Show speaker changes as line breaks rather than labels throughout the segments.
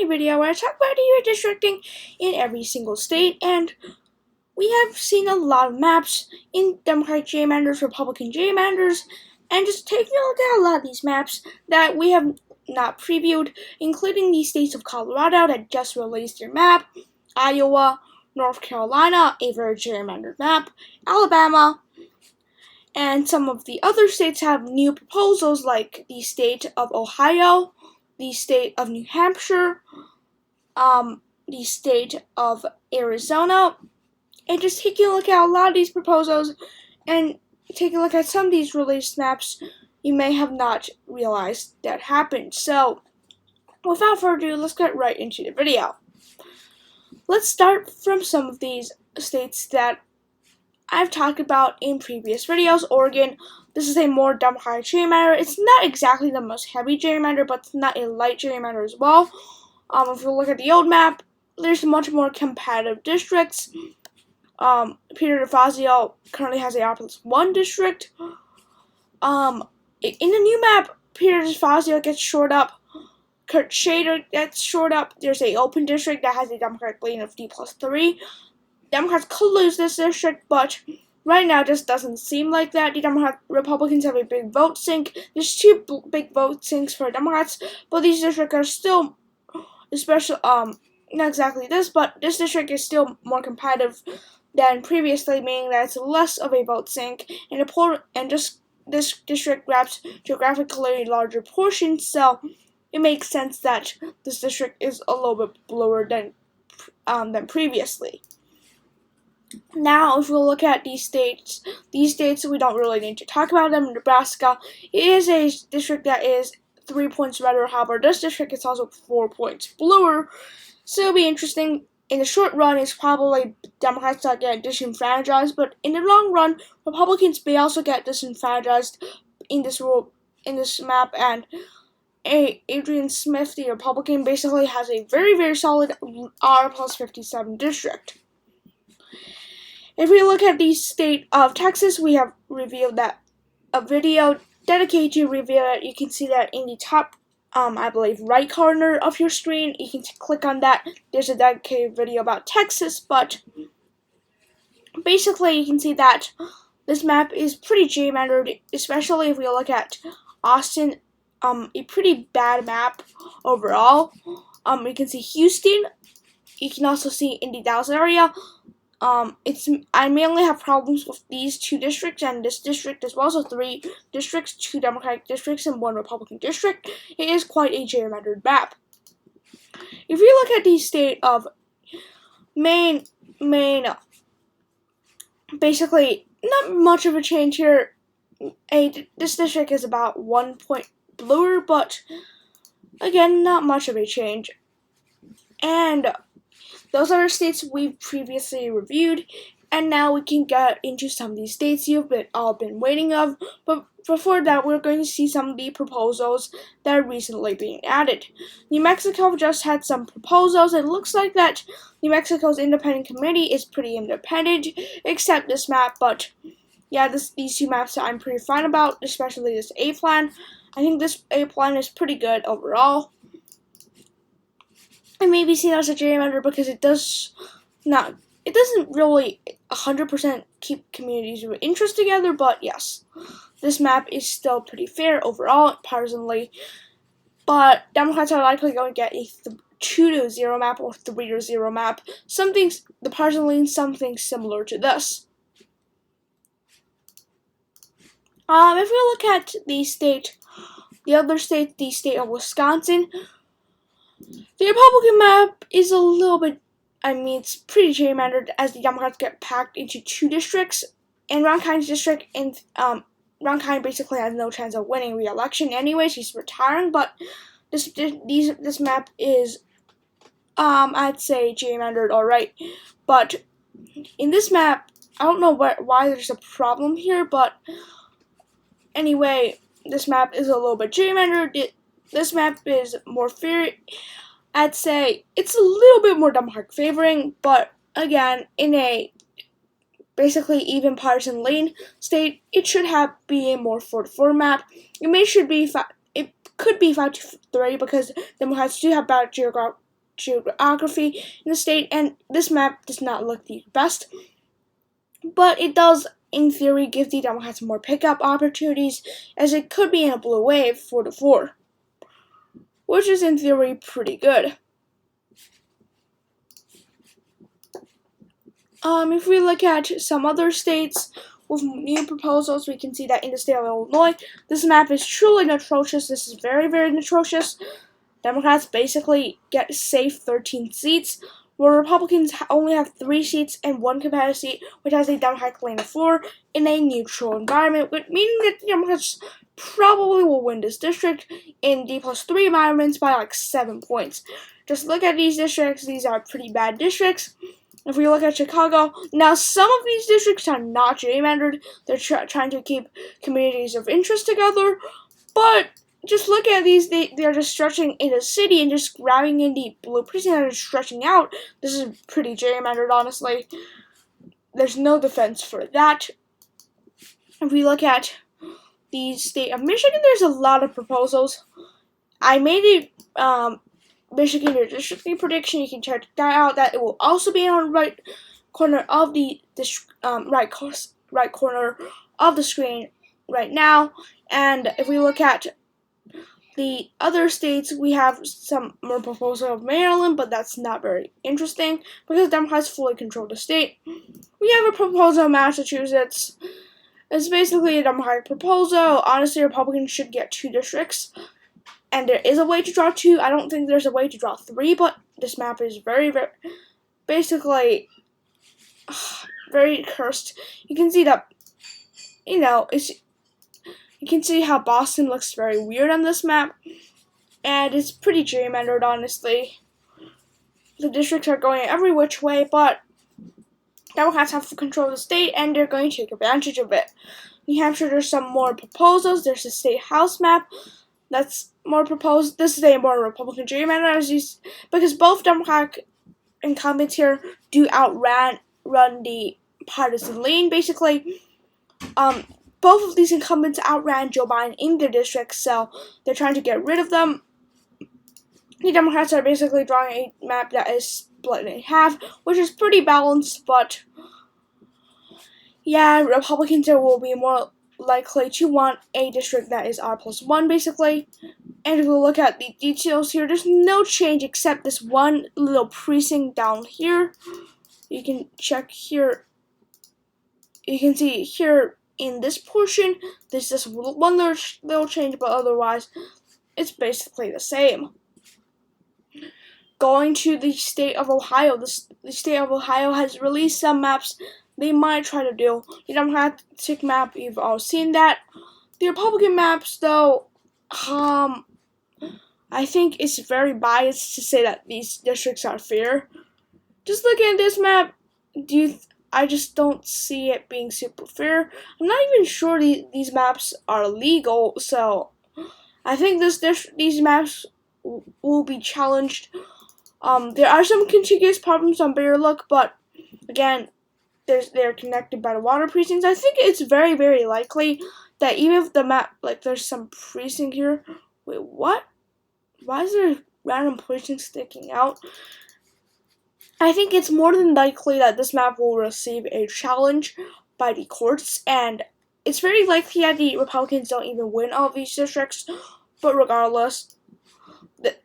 video where I talk about redistricting in every single state, and we have seen a lot of maps in Democratic gerrymanders, Republican gerrymanders, and just taking a look at a lot of these maps that we have not previewed, including the states of Colorado that just released their map, Iowa, North Carolina, a very gerrymandered map, Alabama, and some of the other states have new proposals like the state of Ohio, the state of New Hampshire, the state of Arizona, and just taking a look at a lot of these proposals and taking a look at some of these released maps you may have not realized that happened. So, without further ado, let's get right into the video. Let's start from some of these states that I've talked about in previous videos. Oregon, this is a more Democratic gerrymander. It's not exactly the most heavy gerrymander, but it's not a light gerrymander as well. If you look at the old map, there's much more competitive districts. Peter DeFazio currently has a R+1 district. In the new map, Peter DeFazio gets shored up. Kurt Shader gets shored up. There's a open district that has a Democratic lean of D+3. Democrats could lose this district, but right now it just doesn't seem like that. The Republicans have a big vote sink. There's two big vote sinks for Democrats, but these districts are still, especially, not exactly this, but this district is still more competitive than previously, meaning that it's less of a vote sink, and just this district grabs geographically larger portions, so it makes sense that this district is a little bit bluer than previously. Now, if we look at these states we don't really need to talk about them. Nebraska is a district that is 3 points redder. However, this district is also 4 points bluer, so it'll be interesting. In the short run, it's probably Democrats that get disenfranchised, but in the long run, Republicans may also get disenfranchised in this map, and Adrian Smith, the Republican, basically has a very, very solid R+57 district. If we look at the state of Texas, we have revealed that a video dedicated to reveal it. You can see that in the top, I believe, right corner of your screen. You can click on that. There's a dedicated video about Texas, but basically you can see that this map is pretty gerrymandered, especially if we look at Austin. A pretty bad map overall. You can see Houston. You can also see in the Dallas area. I mainly have problems with these two districts and this district as well. So 3 districts, 2 Democratic districts, and 1 Republican district. It is quite a gerrymandered map. If you look at the state of Maine, basically not much of a change here. This district is about 1 point bluer, but again, not much of a change. And those are the states we've previously reviewed, and now we can get into some of these states you've all been waiting of. But before that, we're going to see some of the proposals that are recently being added. New Mexico just had some proposals. It looks like that New Mexico's independent committee is pretty independent, except this map. But yeah, these 2 maps that I'm pretty fine about, especially this A plan. I think this A plan is pretty good overall. It may be seen as a gerrymander because it doesn't really 100% keep communities of interest together, but yes, this map is still pretty fair overall, partisanly, but Democrats are likely going to get a 2-0 map or 3-0 map, the partisan leans something similar to this. If we look at the state of Wisconsin, the Republican map is a little bit, it's pretty gerrymandered as the Democrats get packed into 2 districts. And Ron Kind's district, and Ron Kind basically has no chance of winning re-election anyways. He's retiring, but this map is, I'd say gerrymandered alright. But in this map, I don't know why there's a problem here, but anyway, this map is a little bit gerrymandered. This map is more fair. I'd say it's a little bit more Democratic favoring, but again, in a basically even partisan lane state, it should be a more 4-4 map. It could be 5-3 because Democrats do have bad geography in the state, and this map does not look the best, but it does, in theory, give the Democrats more pickup opportunities, as it could be in a blue wave 4-4, which is in theory pretty good. If we look at some other states with new proposals, we can see that in the state of Illinois, this map is truly atrocious. This is very, very atrocious. Democrats basically get safe 13 seats, where Republicans only have 3 seats and 1 competitive seat, which has a Democratic lane of 4 in a neutral environment, meaning that the Democrats probably will win this district in D+3 environments by like 7 points. Just look at these districts. These are pretty bad districts. If we look at Chicago, now some of these districts are not gerrymandered. They're trying to keep communities of interest together, but just look at these. They're just stretching in the city and just grabbing in the blue precinct and stretching out. This is pretty gerrymandered, honestly. There's no defense for that. If we look at the state of Michigan, there's a lot of proposals. I made a Michigan redistricting prediction. You can check that out. That it will also be on the right corner of the right corner of the screen right now. And if we look at the other states, we have some more proposals of Maryland, but that's not very interesting because Democrats fully control the state. We have a proposal of Massachusetts. It's basically a Democratic proposal. Honestly, Republicans should get 2 districts. And there is a way to draw 2. I don't think there's a way to draw 3, but this map is very, very, basically, very cursed. You can see that, you can see how Boston looks very weird on this map, and it's pretty gerrymandered, honestly. The districts are going every which way, but Democrats have to control the state, and they're going to take advantage of it. New Hampshire, there's some more proposals. There's a state house map that's more proposed. This is a more Republican gerrymander, because both Democratic incumbents here do run the partisan lane. Basically, both of these incumbents outran Joe Biden in their districts, so they're trying to get rid of them. The Democrats are basically drawing a map that is split in half, which is pretty balanced, but yeah, Republicans will be more likely to want a district that is R+1, basically. And if we look at the details here, there's no change except this one little precinct down here. You can check here. You can see here in this portion, there's just one little change, but otherwise, it's basically the same. Going to the state of Ohio, the state of Ohio has released some maps they might try to do. The Democratic map, you've all seen that. The Republican maps, though, I think it's very biased to say that these districts are fair. Just looking at this map, I just don't see it being super fair. I'm not even sure these maps are legal, so I think these maps will be challenged. There are some contiguous problems on Bear Look, but again, they're connected by the water precincts. I think it's very, very likely that even if the map, like, there's some precinct here. Wait, what? Why is there a random precinct sticking out? I think it's more than likely that this map will receive a challenge by the courts, and it's very likely that the Republicans don't even win all of these districts. But regardless,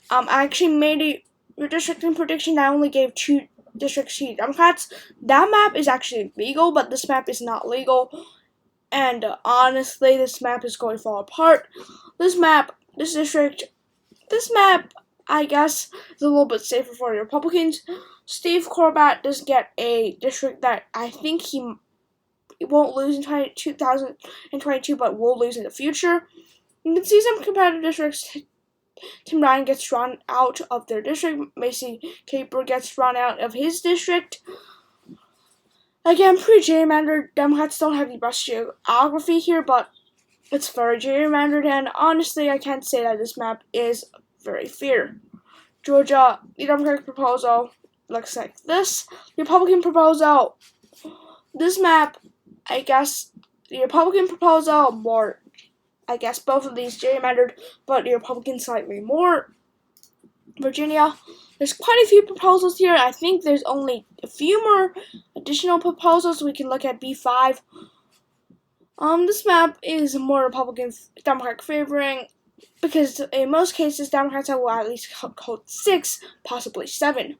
I actually made a redistricting prediction that only gave 2 districts to Democrats. That map is actually legal, but this map is not legal. And honestly, this map is going to fall apart. This map, I guess, is a little bit safer for the Republicans. Steve Corbat does get a district that I think he won't lose in 2022, but will lose in the future. You can see some competitive districts. Tim Ryan gets drawn out of their district. Macy Caper gets drawn out of his district. Again, pretty gerrymandered. Democrats don't have the best geography here, but it's very gerrymandered, and honestly, I can't say that this map is very fair. Georgia, the Democratic proposal looks like this. The Republican proposal, this map, I guess, the Republican proposal, more, I guess both of these gerrymandered, but the Republican slightly more. Virginia, There's quite a few proposals here. I think there's only a few more additional proposals. We can look at B5. This map is more Democratic favoring because in most cases Democrats will at least hold 6, possibly 7.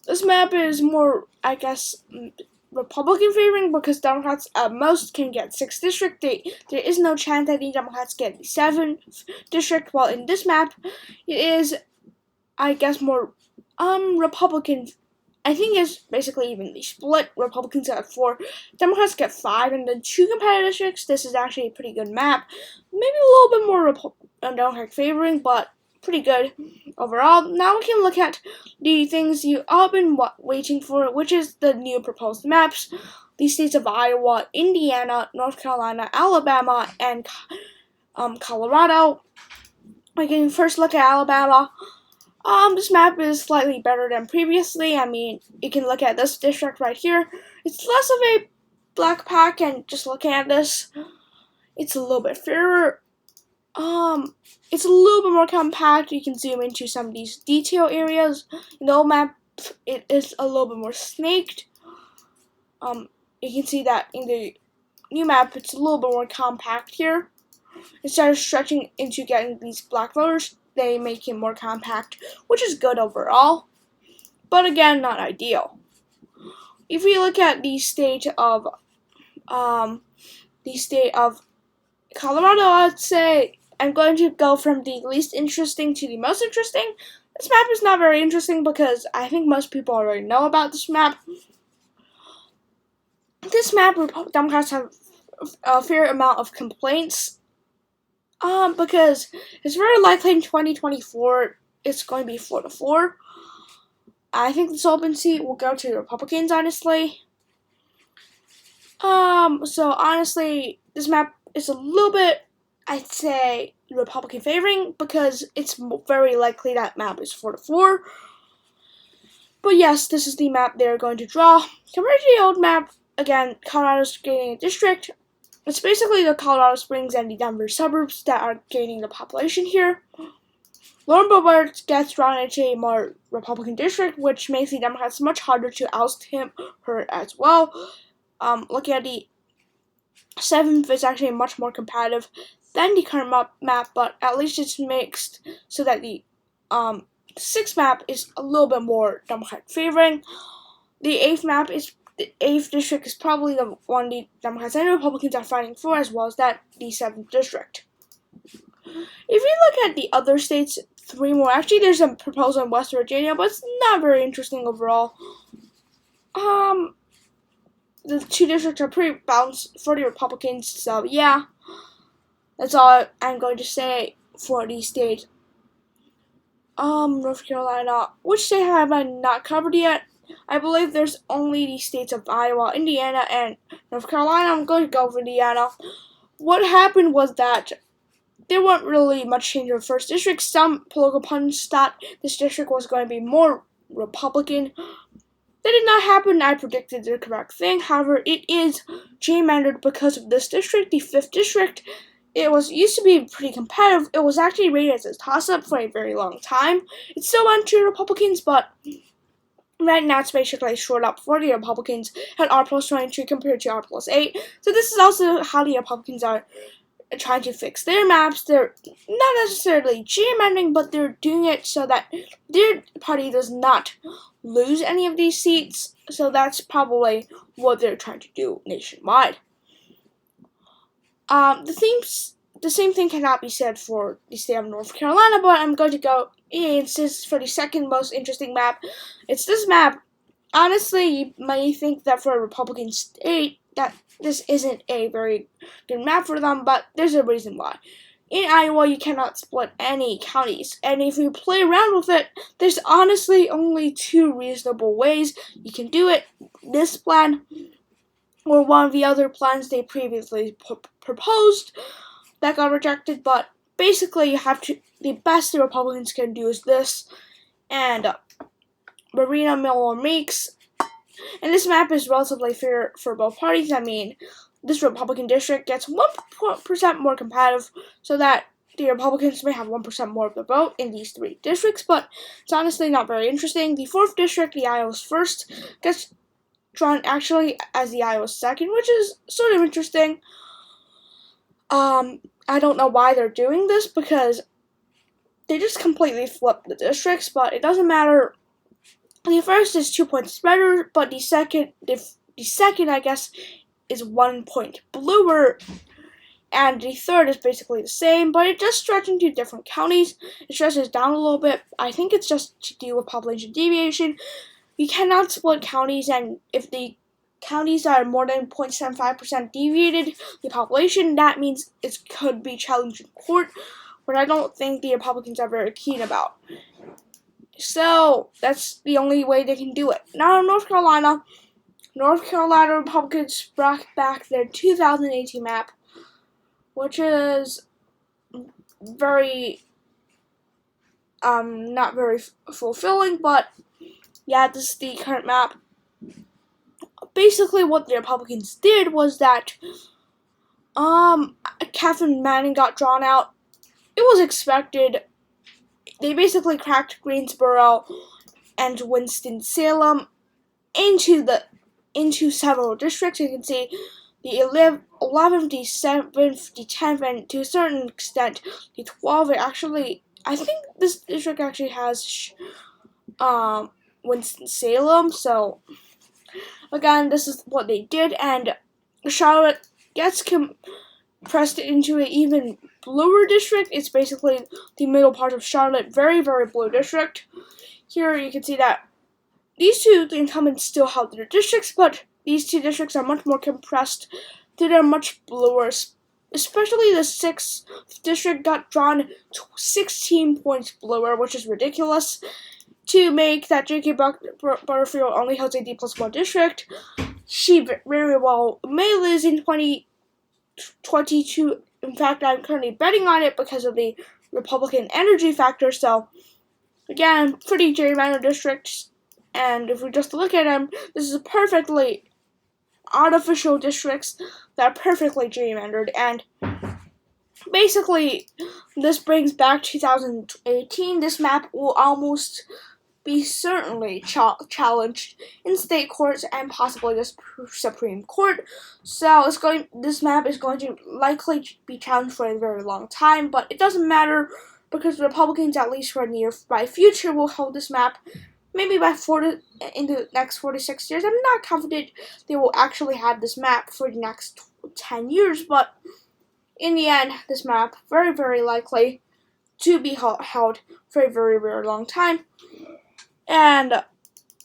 This map is more, I guess, Republican favoring because Democrats at most can get 6th district. There is no chance that the Democrats get the 7th district. While in this map, it is, I guess, more Republican. I think it's basically evenly split. Republicans get 4, Democrats get 5, and then 2 competitive districts. This is actually a pretty good map. Maybe a little bit more Democratic favoring, but pretty good overall. Now we can look at the things you all been waiting for, which is the new proposed maps. The states of Iowa, Indiana, North Carolina, Alabama, and Colorado. We can first look at Alabama. This map is slightly better than previously. I mean, you can look at this district right here. It's less of a black pack, and just looking at this, it's a little bit fairer. It's a little bit more compact. You can zoom into some of these detail areas. In the old map, it is a little bit more snaked. You can see that in the new map, it's a little bit more compact here. Instead of stretching into getting these black voters, they make it more compact, which is good overall, but again, not ideal. If we look at the state of Colorado, I'd say I'm going to go from the least interesting to the most interesting. This map is not very interesting because I think most people already know about this map. This map, Democrats have a fair amount of complaints. Because it's very likely in 2024 it's going to be 4-4. I think this open seat will go to the Republicans, honestly. So honestly, this map is a little bit, I'd say, Republican favoring because it's very likely that map is 4-4. But yes, this is the map they're going to draw. Compared to the old map, again, Colorado's getting a district. It's basically the Colorado Springs and the Denver suburbs that are gaining the population here. Lauren Boebert gets drawn into a more Republican district, which makes the Democrats much harder to oust her as well. Looking at the 7th, it's actually much more competitive than the current map, but at least it's mixed so that the 6th map is a little bit more Democratic favoring. The 8th district is probably the one the Democrats and Republicans are fighting for, as well as the 7th district. If you look at the other states, 3 more. Actually, there's a proposal in West Virginia, but it's not very interesting overall. The 2 districts are pretty balanced for the Republicans, so yeah. That's all I'm going to say for the state. North Carolina. Which state have I not covered yet? I believe there's only the states of Iowa, Indiana, and North Carolina. I'm going to go for Indiana. What happened was that there weren't really much change in the first district. Some political pundits thought this district was going to be more Republican. That did not happen. I predicted the correct thing. However, it is gerrymandered because of this district, the 5th district. It used to be pretty competitive. It was actually rated as a toss-up for a very long time. It still went to Republicans, but right now it's basically short up for the Republicans at R+22 compared to R+8. So this is also how the Republicans are trying to fix their maps. They're not necessarily gerrymandering, but they're doing it so that their party does not lose any of these seats. So that's probably what they're trying to do nationwide. The same thing cannot be said for the state of North Carolina, but I'm going to go insist for the second most interesting map. It's this map. Honestly, you may think that for a Republican state that this isn't a very good map for them, but there's a reason why. In Iowa, you cannot split any counties, and if you play around with it, there's honestly only 2 reasonable ways you can do it. This plan, or one of the other plans they previously proposed that got rejected, but basically you have to, the best the Republicans can do is this, and Marina Miller Meeks. And this map is relatively fair for both parties. I mean, this Republican district gets 1% more competitive, so that the Republicans may have 1% more of the vote in these 3 districts, but it's honestly not very interesting. The 4th district, the Iowa's 1st, gets drawn actually as the Iowa's 2nd, which is sort of interesting. I don't know why they're doing this, because they just completely flipped the districts, but it doesn't matter. The 1st is 2 points better, but the second, I guess, is 1 point bluer, and the 3rd is basically the same, but it just stretches into different counties. It stretches down a little bit. I think it's just to do with population deviation. You cannot split counties, and if the counties are more than 0.75% deviated the population, that means it could be challenged in court, but I don't think the Republicans are very keen about. So that's the only way they can do it. Now in North Carolina Republicans brought back their 2018 map, which is very not very fulfilling, but yeah, this is the current map. Basically, what the Republicans did was that Catherine Manning got drawn out. It was expected. They basically cracked Greensboro and Winston-Salem into several districts. You can see the 11th, the 7th, the 10th, and to a certain extent the 12th. I think this district actually has Winston-Salem. So again, this is what they did, and Charlotte gets compressed into an even bluer district. It's basically the middle part of Charlotte, very, very blue district. Here you can see that these 2 incumbents still held their districts, but these 2 districts are much more compressed. They're much bluer. Especially the 6th district got drawn 16 points bluer, which is ridiculous. To make that J.K. Butterfield only holds a D+1 district, she very well may lose in 2022. In fact, I'm currently betting on it because of the Republican energy factor. So, again, pretty gerrymandered districts. And if we just look at them, this is perfectly artificial districts that are perfectly gerrymandered. And basically, this brings back 2018. This map will almost be certainly challenged in state courts and possibly the Supreme Court. So this map is going to likely be challenged for a very long time, but it doesn't matter because the Republicans, at least for a nearby future, will hold this map maybe in the next 46 years. I'm not confident they will actually have this map for the next 10 years, but in the end, this map very, very likely to be held for a very, very long time. And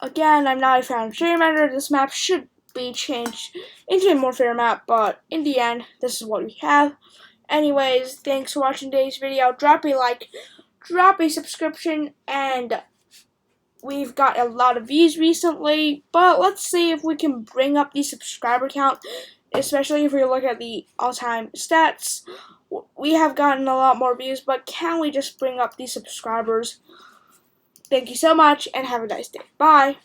again, I'm not a fan of gerrymander. This map should be changed into a more fair map, but in the end, this is what we have. Anyways, thanks for watching today's video. Drop a like, drop a subscription, and we've got a lot of views recently, but let's see if we can bring up the subscriber count, especially if we look at the all-time stats. We have gotten a lot more views, but can we just bring up the subscribers? Thank you so much, and have a nice day. Bye.